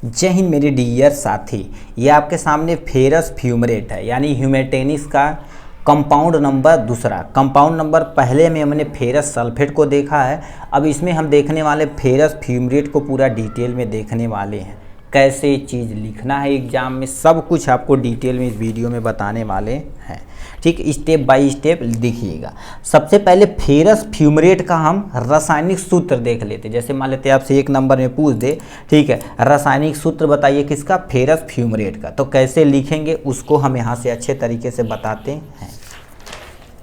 जय हिंद मेरे डियर साथी। ये आपके सामने फेरस फ्यूमरेट है, यानी ह्यूमेटेनिस का कंपाउंड नंबर दूसरा। कंपाउंड नंबर पहले में हमने फेरस सल्फेट को देखा है, अब इसमें हम देखने वाले फेरस फ्यूमरेट को पूरा डिटेल में देखने वाले हैं। कैसे चीज़ लिखना है एग्जाम में, सब कुछ आपको डिटेल में इस वीडियो में बताने वाले हैं। ठीक, स्टेप बाय स्टेप देखिएगा। सबसे पहले फेरस फ्यूमरेट का हम रासायनिक सूत्र देख लेते हैं। जैसे मान लेते हैं आपसे एक नंबर में पूछ दे, ठीक है, रासायनिक सूत्र बताइए किसका, फेरस फ्यूमरेट का। तो कैसे लिखेंगे उसको हम यहाँ से अच्छे तरीके से बताते हैं।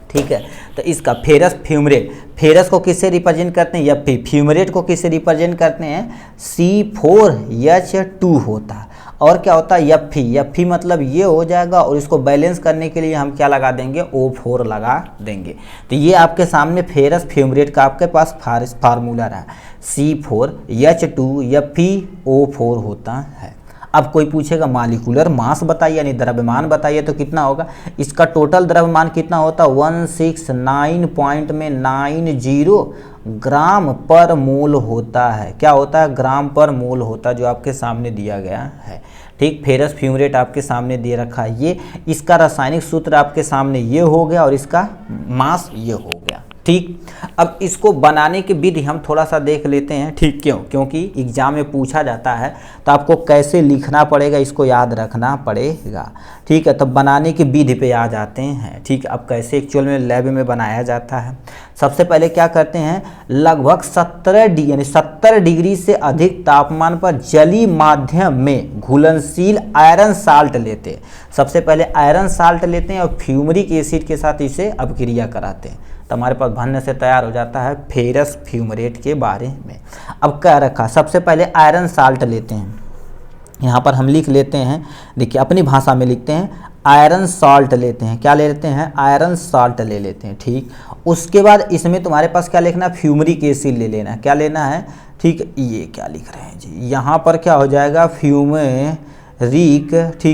ठीक है, तो इसका फेरस फ्यूमरेट, फेरस को किससे रिप्रेजेंट करते हैं, या फ्यूमरेट को किससे रिप्रेजेंट करते हैं, C4H2 होता है। और क्या होता है, Fe मतलब ये हो जाएगा, और इसको बैलेंस करने के लिए हम क्या लगा देंगे, O4 लगा देंगे। तो ये आपके सामने फेरस फ्यूमरेट का आपके पास फार्मूला रहा, C4H2 FeO4 होता है। अब कोई पूछेगा मालिकुलर मास बताइए, यानी द्रव्यमान बताइए, तो कितना होगा, इसका टोटल द्रव्यमान कितना होता है, 169.90 ग्राम पर मोल होता है। क्या होता है, ग्राम पर मोल होता है, जो आपके सामने दिया गया है। ठीक, फेरस फ्यूमरेट आपके सामने दे रखा है ये, इसका रासायनिक सूत्र आपके सामने ये हो गया, और इसका मास ये हो गया। ठीक, अब इसको बनाने की विधि हम थोड़ा सा देख लेते हैं। ठीक, क्योंकि एग्जाम में पूछा जाता है, तो आपको कैसे लिखना पड़ेगा इसको याद रखना पड़ेगा। ठीक है, तो बनाने की विधि पे आ जाते हैं। ठीक, अब कैसे एक्चुअल में लैब में बनाया जाता है। सबसे पहले क्या करते हैं, लगभग 70 डिग्री से अधिक तापमान पर जलीय माध्यम में घुलनशील आयरन साल्ट लेते हैं। सबसे पहले आयरन साल्ट लेते हैं और फ्यूमरिक एसिड के साथ इसे अपक्रिया कराते हैं, तो हमारे पास बनने से तैयार हो जाता है फेरस फ्यूमरेट के बारे में। अब क्या रखा, सबसे पहले आयरन साल्ट लेते हैं, यहाँ पर हम लिख लेते हैं, देखिए अपनी भाषा में लिखते हैं, आयरन साल्ट लेते हैं। क्या ले लेते हैं, आयरन साल्ट ले लेते हैं। ठीक, उसके बाद इसमें तुम्हारे पास क्या लिखना है, फ्यूमरिक एसिड ले लेना है। क्या लेना है, ठीक, ये क्या लिख रहे हैं जी, यहाँ पर क्या हो जाएगा, ठीक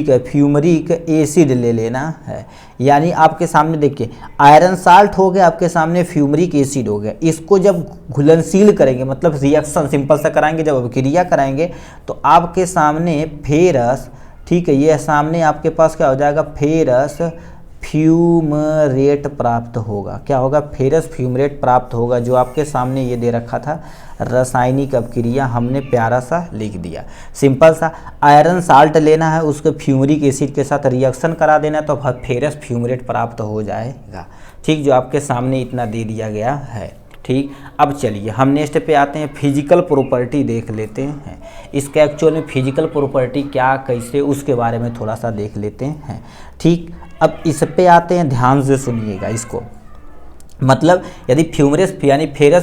है, फ्यूमरिक एसिड ले लेना है। यानी आपके सामने देखिए आयरन साल्ट हो गया, आपके सामने फ्यूमरिक एसिड हो गया। इसको जब घुलनशील करेंगे, मतलब रिएक्शन सिंपल सा कराएंगे, जब अभिक्रिया कराएंगे, तो आपके सामने फेरस, ठीक है, ये सामने आपके पास क्या हो जाएगा, फेरस फ्यूमरेट प्राप्त होगा। क्या होगा, फेरस फ्यूमरेट प्राप्त होगा, जो आपके सामने ये दे रखा था। रासायनिक अपक्रिया हमने प्यारा सा लिख दिया, सिंपल सा। आयरन साल्ट लेना है, उसको फ्यूमरिक एसिड के साथ रिएक्शन करा देना, तो फेरस फ्यूमरेट प्राप्त हो जाएगा। ठीक, जो आपके सामने इतना दे दिया गया है। ठीक, अब चलिए हम नेक्स्ट पे आते हैं, फिजिकल प्रॉपर्टी देख लेते हैं। इसका एक्चुअल में फिजिकल प्रॉपर्टी क्या, कैसे, उसके बारे में थोड़ा सा देख लेते हैं। ठीक, अब इस पे आते हैं, ध्यान से सुनिएगा इसको। मतलब यदि फेरस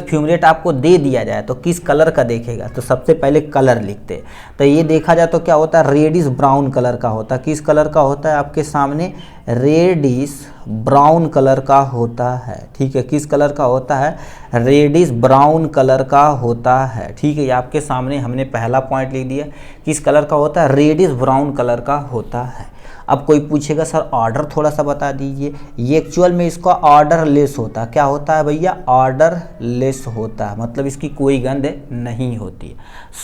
फ्यूमरेट आपको दे दिया जाए तो किस कलर का देखेगा, तो सबसे पहले कलर लिखते हैं। तो ये देखा जाए तो क्या होता है, रेडिश ब्राउन कलर का होता है। किस कलर का होता है, आपके सामने रेडिश ब्राउन कलर का होता है। ठीक है, किस कलर का होता है, रेडिश ब्राउन कलर का होता है। ठीक है, ये आपके सामने हमने पहला पॉइंट लिख दिया, किस कलर का होता है, रेडिश ब्राउन कलर का होता है। अब कोई पूछेगा सर ऑर्डर थोड़ा सा बता दीजिए, ये एक्चुअल में इसका ऑर्डर लेस होता है। क्या होता है भैया, ऑर्डर लेस होता है, मतलब इसकी कोई गंध नहीं होती है।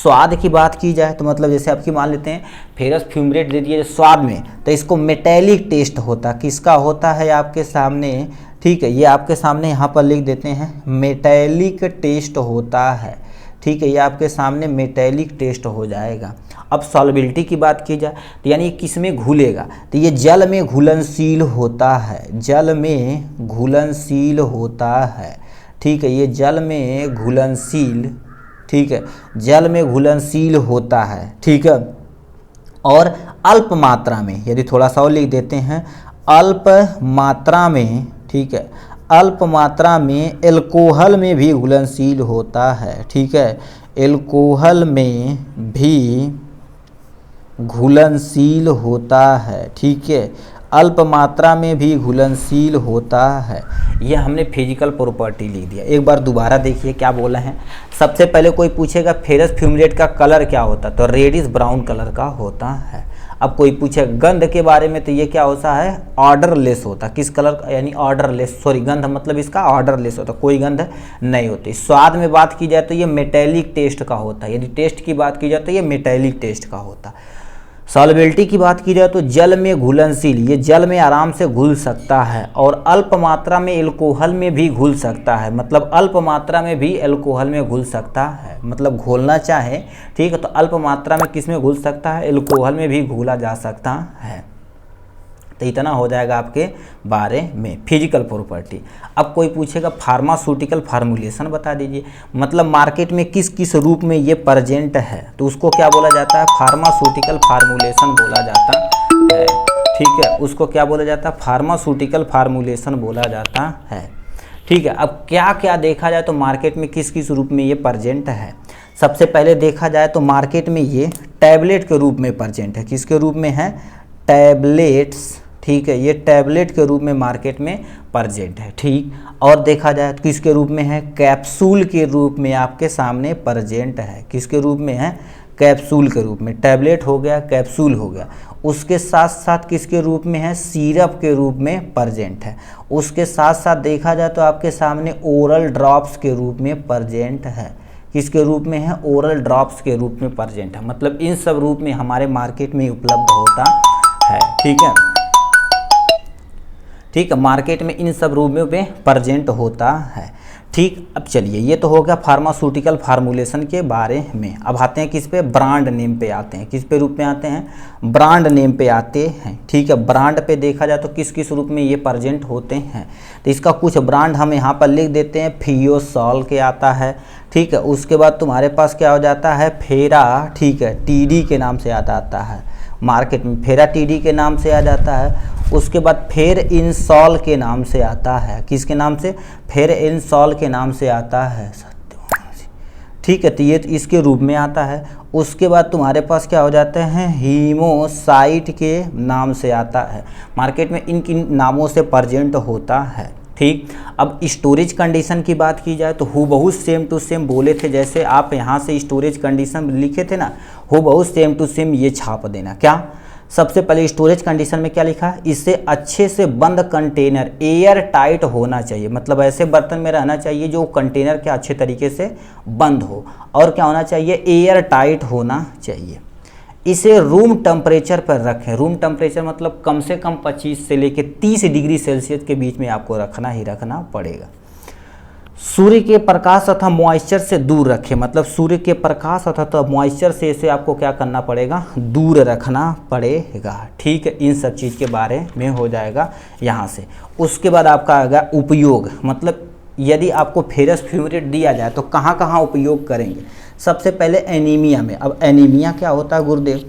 स्वाद की बात की जाए तो मतलब जैसे आपकी मान लेते हैं फेरस फ्यूमरेट दे दिए स्वाद में, तो इसको मेटेलिक टेस्ट होता है। किसका होता है आपके सामने, ठीक है, ये आपके सामने यहाँ पर लिख देते हैं, मेटेलिक टेस्ट होता है। ठीक है, ये आपके सामने मेटेलिक टेस्ट हो जाएगा। अब सॉल्युबिलिटी की बात की जाए तो यानी किस में घुलेगा, तो ये जल में घुलनशील होता है, जल में घुलनशील होता है। ठीक है, ये जल में घुलनशील, ठीक है, जल में घुलनशील होता है। ठीक है, और अल्प मात्रा में, यदि थोड़ा सा और लिख देते हैं, अल्प मात्रा में, ठीक है, अल्प मात्रा में एल्कोहल में भी घुलनशील होता है। ठीक है, एल्कोहल में भी घुलनशील होता है। ठीक है, अल्प मात्रा में भी घुलनशील होता है। ये हमने फिजिकल प्रॉपर्टी लिख दिया। एक बार दोबारा देखिए क्या बोला है। सबसे पहले कोई पूछेगा फेरस फ्यूमरेट का कलर क्या होता है, तो रेडिश ब्राउन कलर का होता है। अब कोई पूछे गंध के बारे में, तो ये क्या होता है, ऑर्डरलेस होता। किस कलर, यानी ऑर्डरलेस, सॉरी गंध मतलब इसका ऑर्डरलेस होता, कोई गंध नहीं होती। स्वाद में बात की जाए तो ये मेटेलिक टेस्ट का होता है, यदि टेस्ट की बात की जाए तो ये मेटेलिक टेस्ट का होता। सॉल्युबिलिटी की बात की जाए तो जल में घुलनशील, ये जल में आराम से घुल सकता है और अल्प मात्रा में एल्कोहल में भी घुल सकता है, मतलब अल्प मात्रा में भी एल्कोहल में घुल सकता है, मतलब घोलना चाहे, ठीक है, तो अल्प मात्रा में किस में घुल सकता है, एल्कोहल में भी घोला जा सकता है। तो इतना हो जाएगा आपके बारे में फिजिकल प्रॉपर्टी। अब कोई पूछेगा फार्मास्यूटिकल फार्मूलेशन बता दीजिए, मतलब मार्केट में किस किस रूप में ये प्रेजेंट है, तो उसको क्या बोला जाता है, फार्मास्यूटिकल फार्मूलेशन बोला जाता है, ठीक है, उसको क्या बोला जाता है, फार्मास्यूटिकल फार्मूलेशन बोला जाता है, ठीक है। अब क्या क्या देखा जाए तो मार्केट में किस किस रूप में ये प्रेजेंट है। सबसे पहले देखा जाए तो मार्केट में ये टैबलेट के रूप में प्रेजेंट है, किसके रूप में है, टैबलेट्स, ठीक है, ये टैबलेट के रूप में मार्केट में प्रेजेंट है, ठीक। और देखा जाए तो किसके रूप में है, कैप्सूल के रूप में आपके सामने प्रेजेंट है, किसके रूप में है, कैप्सूल के रूप में, टैबलेट हो गया, कैप्सूल हो गया। उसके साथ साथ किसके रूप में है, सिरप के रूप में प्रेजेंट है। उसके साथ साथ देखा जाए तो आपके सामने ओरल ड्रॉप्स के रूप में प्रेजेंट है, किसके रूप में है, ओरल ड्रॉप्स के रूप में प्रेजेंट है, मतलब इन सब रूप में हमारे मार्केट में उपलब्ध होता है, ठीक है, ठीक है, मार्केट में इन सब रूप में प्रेजेंट होता है, ठीक। अब चलिए ये तो हो गया फार्मास्यूटिकल फार्मूलेशन के बारे में। अब आते हैं किस पे, ब्रांड नेम पे आते हैं, किस पे रूप में आते हैं, ब्रांड नेम पे आते हैं, ठीक है। ब्रांड पे देखा जाए तो किस किस रूप में ये प्रेजेंट होते हैं, तो इसका कुछ ब्रांड हम यहाँ पर लिख देते हैं। फियोसॉल के आता है, ठीक है। उसके बाद तुम्हारे पास क्या हो जाता है, फेरा, ठीक है, टीडी के नाम से याद आता है, मार्केट में फेरा टीडी के नाम से आ जाता है। उसके बाद फेर इंसॉल के नाम से आता है, किसके नाम से, फेर इंसॉल के नाम से आता है, ठीक है, तो ये इसके रूप में आता है। उसके बाद तुम्हारे पास क्या हो जाते हैं, हीमोसाइट के नाम से आता है, मार्केट में इन किन नामों से प्रेजेंट होता है, ठीक। अब स्टोरेज कंडीशन की बात की जाए तो हूबहू सेम टू सेम बोले थे, जैसे आप यहाँ से स्टोरेज कंडीशन लिखे थे ना, हूबहू सेम टू सेम ये छाप देना। क्या, सबसे पहले स्टोरेज कंडीशन में क्या लिखा है, इससे अच्छे से बंद कंटेनर एयर टाइट होना चाहिए, मतलब ऐसे बर्तन में रहना चाहिए जो कंटेनर के अच्छे तरीके से बंद हो, और क्या होना चाहिए, एयर टाइट होना चाहिए। इसे रूम टेम्परेचर पर रखें, रूम टेम्परेचर मतलब कम से कम 25 से लेकर 30 डिग्री सेल्सियस के बीच में आपको रखना ही रखना पड़ेगा। सूर्य के प्रकाश तथा मॉइस्चर से दूर रखें, मतलब सूर्य के प्रकाश तथा मॉइस्चर से इसे आपको क्या करना पड़ेगा, दूर रखना पड़ेगा, ठीक है। इन सब चीज़ के बारे में हो जाएगा यहाँ से। उसके बाद आपका आएगा उपयोग, मतलब यदि आपको फेरस फ्यूमेट दिया जाए तो कहाँ कहाँ उपयोग करेंगे। सबसे पहले एनीमिया में। अब एनीमिया क्या होता है गुरुदेव,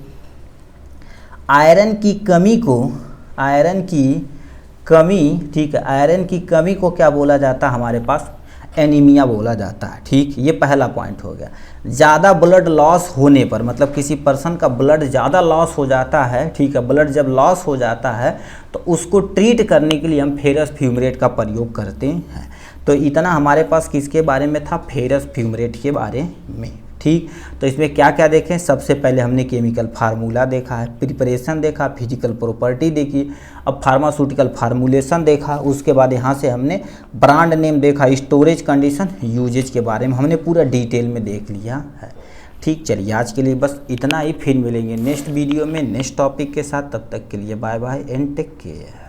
आयरन की कमी को, आयरन की कमी, ठीक है, आयरन की कमी को क्या बोला जाता है हमारे पास, एनीमिया बोला जाता है, ठीक। ये पहला पॉइंट हो गया। ज़्यादा ब्लड लॉस होने पर, मतलब किसी पर्सन का ब्लड ज़्यादा लॉस हो जाता है, ठीक है, ब्लड जब लॉस हो जाता है तो उसको ट्रीट करने के लिए हम फेरस फ्यूमेट का प्रयोग करते हैं। तो इतना हमारे पास किसके बारे में था, फेरस फ्यूमेट के बारे में, ठीक। तो इसमें क्या क्या देखें, सबसे पहले हमने केमिकल फार्मूला देखा है, प्रिपरेशन देखा, फिजिकल प्रॉपर्टी देखी, अब फार्मास्यूटिकल फार्मूलेशन देखा, उसके बाद यहाँ से हमने ब्रांड नेम देखा, स्टोरेज कंडीशन, यूजेज के बारे में हमने पूरा डिटेल में देख लिया है, ठीक। चलिए आज के लिए बस इतना ही, फिर मिलेंगे नेक्स्ट वीडियो में नेक्स्ट टॉपिक के साथ, तब तक के लिए bye bye and take care.